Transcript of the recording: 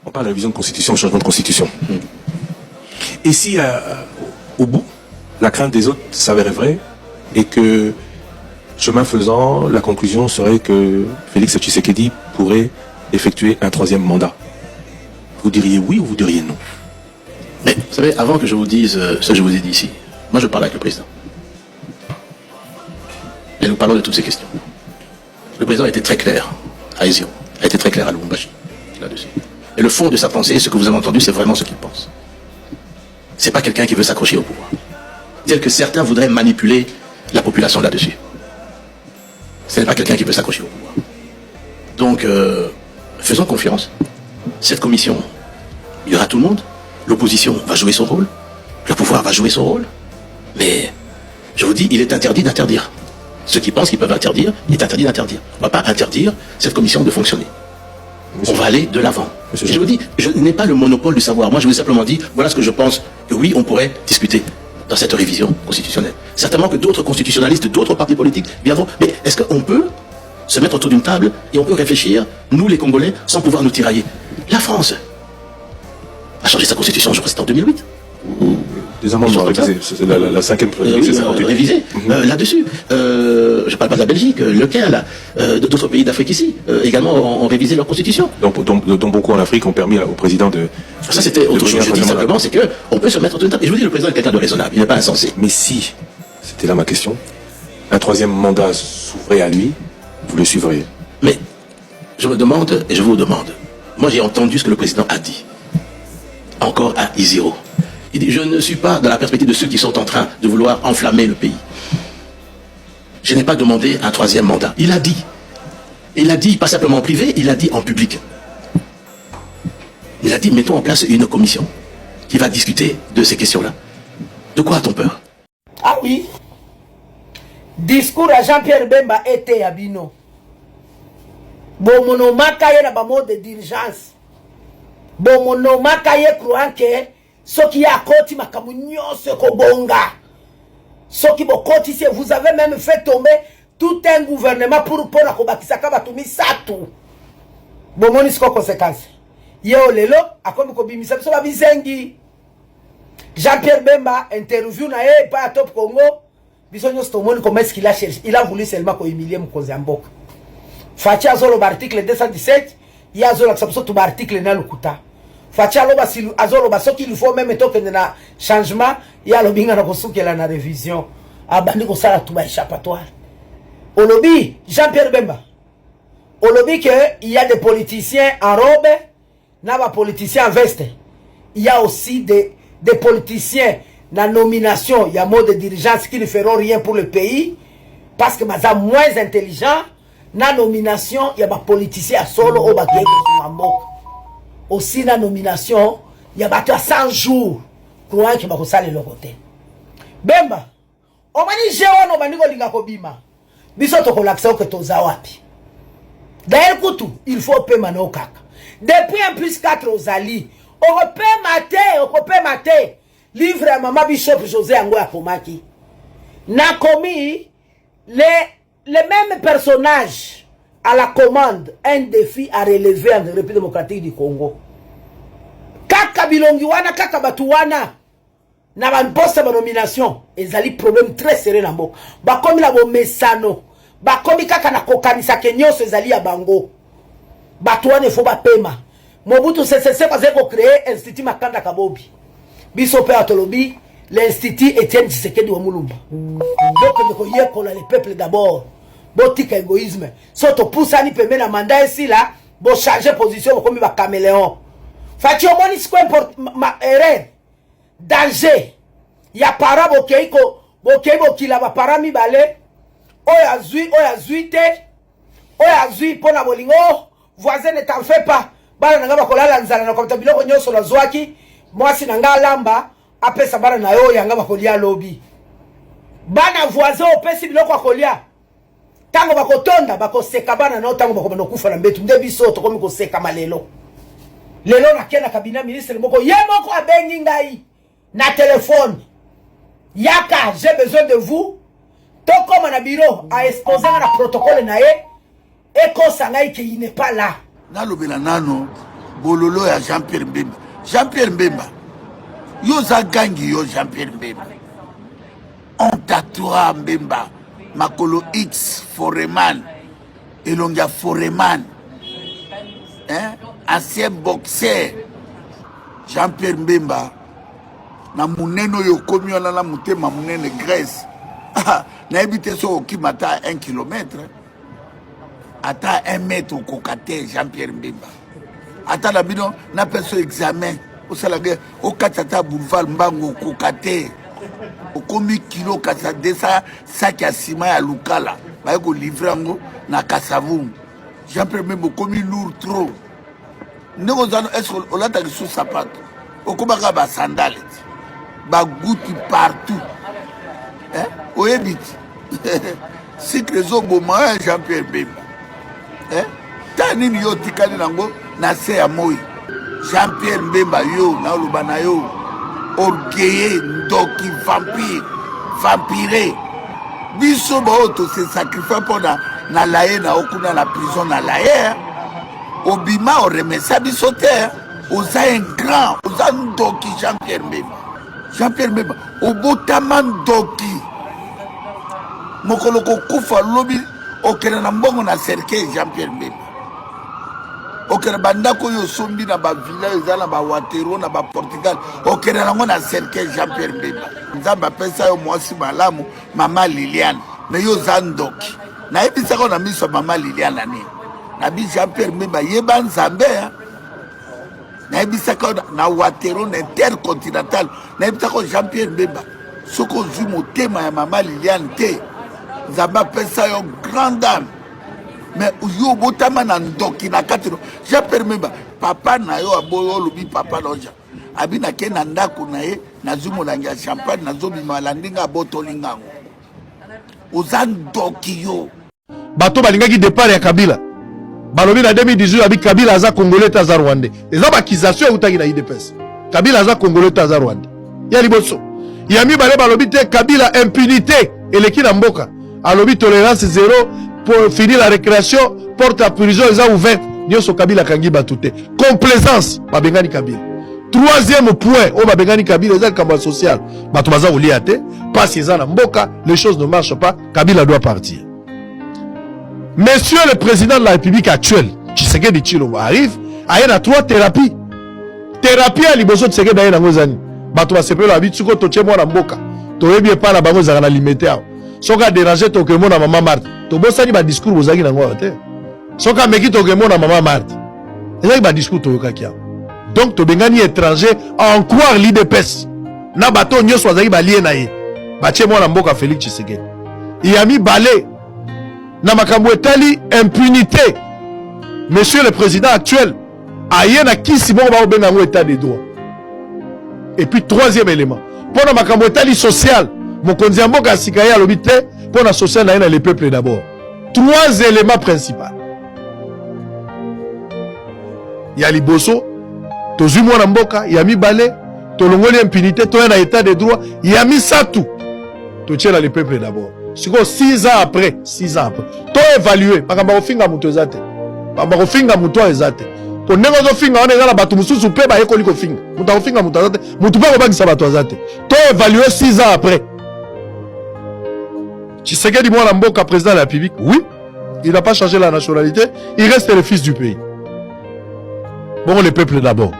On parle de révision de constitution, changement de constitution. Et si, au bout, la crainte des autres s'avérait vraie et que, chemin faisant, la conclusion serait que Félix Tshisekedi pourrait effectuer un 3e mandat, vous diriez oui ou vous diriez non? Mais vous savez, avant que je vous dise ce que je vous ai dit ici, moi je parle avec le président. Et nous parlons de toutes ces questions. Le président a été très clair à Ezio, a été très clair à Lubumbashi, là-dessus. Et le fond de sa pensée, ce que vous avez entendu, c'est vraiment ce qu'il pense. C'est pas quelqu'un qui veut s'accrocher au pouvoir. Tel que certains voudraient manipuler la population là-dessus. Ce n'est pas quelqu'un qui veut s'accrocher au pouvoir. Donc, faisons confiance. Cette commission, il y aura tout le monde. L'opposition va jouer son rôle. Le pouvoir va jouer son rôle. Mais, je vous dis, il est interdit d'interdire. Ceux qui pensent qu'ils peuvent interdire, il est interdit d'interdire. On ne va pas interdire cette commission de fonctionner. On va aller de l'avant. Je vous dis, je n'ai pas le monopole du savoir. Moi, je vous ai simplement dit, voilà ce que je pense que oui, on pourrait discuter dans cette révision constitutionnelle. Certainement que d'autres constitutionnalistes, d'autres partis politiques viendront. Mais est-ce qu'on peut se mettre autour d'une table et on peut réfléchir, nous les Congolais, sans pouvoir nous tirailler? La France a changé sa constitution, je crois que c'était en 2008. Des amendements révisés, c'est la 5e révisée là-dessus. Je ne parle pas de la Belgique, lequel, d'autres pays d'Afrique ici, également ont révisé leur constitution. Dont beaucoup en Afrique ont permis au président de... Ça c'était autre chose, je dis simplement, c'est qu'on peut se mettre autour d'une table. Et je vous dis, le président est quelqu'un de raisonnable, il n'est pas insensé. Mais si, c'était là ma question, un 3e mandat s'ouvrait à lui, vous le suivriez? Mais, je me demande, et je vous demande, moi j'ai entendu ce que le président a dit, encore à Isiro. Il dit, je ne suis pas dans la perspective de ceux qui sont en train de vouloir enflammer le pays. Je n'ai pas demandé un 3e mandat. Il a dit. Il a dit, pas simplement en privé, il a dit en public. Il a dit, mettons en place une commission qui va discuter de ces questions-là. De quoi a-t-on peur? Ah oui. Discours à Jean-Pierre Bemba était à Bino. Bon, mon makaye na ba mode d'urgence. Bon, mon makaye croyant que ce qui a côté makamunyo se kobonga. Ce qui bokoti, vous avez même fait tomber tout un gouvernement pour la kobakisaka batumi satu. Bon, mon isko conséquence. Yeo lelo, akomi kobimisa biso ba bizengi. Jean-Pierre Bemba interview na ye pas à Top Congo. Biso nyo stomoni comment est-ce qu'il a cherché. Il a voulu seulement ko humilier Mokonzi Mboka. Fachi azolo l'article 217, il y a azolo aksabiso tout article na lukuta. Fachi azolo ba soki il faut même token na changement, il y a lobinga na kosukela na révision. Abandi ko sala tout ba échappatoire. Olobi Jean-Pierre Bemba. Olobi que il y a des politiciens en robe, na ba politiciens en veste. Il y a aussi des politiciens dans la nomination, il y a mot de dirigeants qui ne feront rien pour le pays parce que ils sont moins intelligents. Dans la nomination, il y a des politiciens solo au baguette. Aussi dans la nomination, il y a des 100 jours croyant que va saler le côté. Bemba, on m'a dit on m'a dit ko bima. Biso to ko l'accès que to zawapi. D'ailleurs kutu, il faut payer mano kaka. Depuis un plus 4 aux alliés, on peut mater. Livre à Maman Bishop José Angoua Komaki. N'a commis les mêmes personnages à la commande un défi à relever en République démocratique du Congo. Kaka Bilongiwana, Kaka Batuwana, n'a pas poste de nomination. Ils ont des problèmes très sérieux dans le monde. Comme la Bomesano, comme Kaka na Kokanisa Kenyo, ces alliés à Bango. Batuwana, il faut pas payer. Mobutu c'est parce qu'on créé l'Institut Makanda Kabobi. Biso pe atolobi l'Institut Etienne Tshisekedi wa Mulumba. Donc le peuple d'abord. Botika égoïsme. Soto poussa ni peme na mandat ici là, bo changer position comme ba caméléon. Fati o moni siko import ma erreur. Danger. Ya para bokeiko, bokeibo kila ba para mi balé. Oya zui te. Oya zui pona bolingo. Voisin ne t'en fais pas. Bala nga ba kolala nzala na komta biloko nyoso la zwaki. Moi si nanga lamba apesa bana na yo yanga bakolia lobby bana voisin opesi biloko akolia tango bakotonda bakoseka bana na tango bakobana kufa na mbetu nde biso to komi koseka malelo lelo na kena kabina ministre moko ye moko abengi ngai na téléphone yaka j'ai besoin de vous to comme na bureau a exposer na protocole na ye et ko sangai ki n'est pas là na lobela nano bololo ya Jean-Pierre Mbemba. Jean-Pierre Mbemba, yo za gangi yo Jean-Pierre Mbemba. On tatoua Mbemba, makolo X Foreman, elongia Foreman, hein? Ancien boxeur. Jean-Pierre Mbemba, na muneno yo komi wana na mutema munene Grèce. Na ebite so okimata 1 km. Ata 1 mètre au kokate Jean-Pierre Mbemba. Ata la bino na peso examen. Au salage au katata boulevard Mbango kokate. Au komi kilo kasa 200 sac à ciment à Lukala. Ba ko livrer ngo na Kasavum. Jean-Pierre Mbemba komi lourd trop. Nego zano est-ce qu'on l'a tagi sous sapato. Au komaka ba sandales. Ba goutti partout. Hein? Au ebit. Si crézo boma Jean-Pierre Mbemba. Eh? Tani yo tikali nango na se ya moi. Jean-Pierre Mbemba yo na lubana yo. Orgueillé, ndoki, vampire. Biso ba auto se sacrifice pour na laye na okuna na prison na laye. Obima o remesa biso terre. Oza un grand, oza ndoki Jean-Pierre Mbemba. Jean-Pierre Mbemba, obotama ndoki. Mokolo ko kufa lobi okena na mbongo na cercueil Jean-Pierre Mbemba. Okena bandako yo sombi na ba village ezala ba Watero na ba Portugal. Okena nango na cercueil Jean-Pierre Mbemba. Nzamba pesa yo mwasi malamu mama Liliane. Me yo zandoki. Na ebisa ko na miso mama Liliane ni. Na bi Jean-Pierre Mbemba yeba nzambe. Na ebisa ko na Watero na intercontinental. Na ebisa ko Jean-Pierre Mbemba. Soko zui motema ya mama Liliane te. Zaba pesa yo grande dame. Mais yo botama na ndoki na katino. Jean-Pierre Mbemba papa na yo aboyo lubi papa loja. Abina ke na ndako na ye na zumo na ngia champagne na zobi malandinga botolingango. Ozan ndoki yo. Bato balingaki départ ya Kabila. Balobi na 2018 abi Kabila aza congolais ta za rwandais. Eza bakization utaki na IDPS. Kabila aza congolais ta za rwandais. Ya liboso. Yami bale balobi te Kabila impunité eleki na mboka. Alobi tolérance zéro pour finir la récréation, porte à prison eza ouverte. Nyoso Kabila kangi batute. Complaisance babengani Kabila. Troisième point, o babengani Kabila eza kamba social. Bato baza olia te, passe eza na mboka, les choses ne marchent pas, Kabila doit partir. Monsieur le président de la République actuelle, Tshisekedi Tshilombo arrive, aye na 3 thérapies. Thérapie à liboso Tshisekedi aye na ngozani. Bato basepelo abitsuko toche mwana mboka. Toyebi epa na bango zaka na limité awo. Soka déranger to kemona mama Marthe. To bosani ba discours bozaki na ngwa te. Soka meki to kemona mama Marthe. Ezaki ba discours to yokaki awo. Donc to bengani étranger en croire l'IDPS. Na bato nyoso azaki ba lié na ye. Bache mwana mboka Félix Tshisekedi. Yami balé na makambo etali impunité. Monsieur le président actuel aye na kisi bongo ba obenga ngo état de droit. Et puis troisième élément, pour na makambo etali social, mokonzi mboka sikaya lobi te pour na social na les peuples d'abord. 3 éléments principaux. Ya liboso tozui mwana mboka ya mibale tolongoli impunité to na état de droit ya misatu to tchela les peuples d'abord. 6 ans après, to évaluer makambo ofinga muto ezate. Makambo ofinga muto ezate. Ko nengo zo finga on ezala batu mususu pe ba ekoli ko finga. Muta ofinga muto ezate, mutu pa ko bangisa batu ezate. To évaluer 6 ans après. Tshisekedi mwana mboka président de la République, oui, il n'a pas changé la nationalité, il reste le fils du pays. Bon, les peuples d'abord.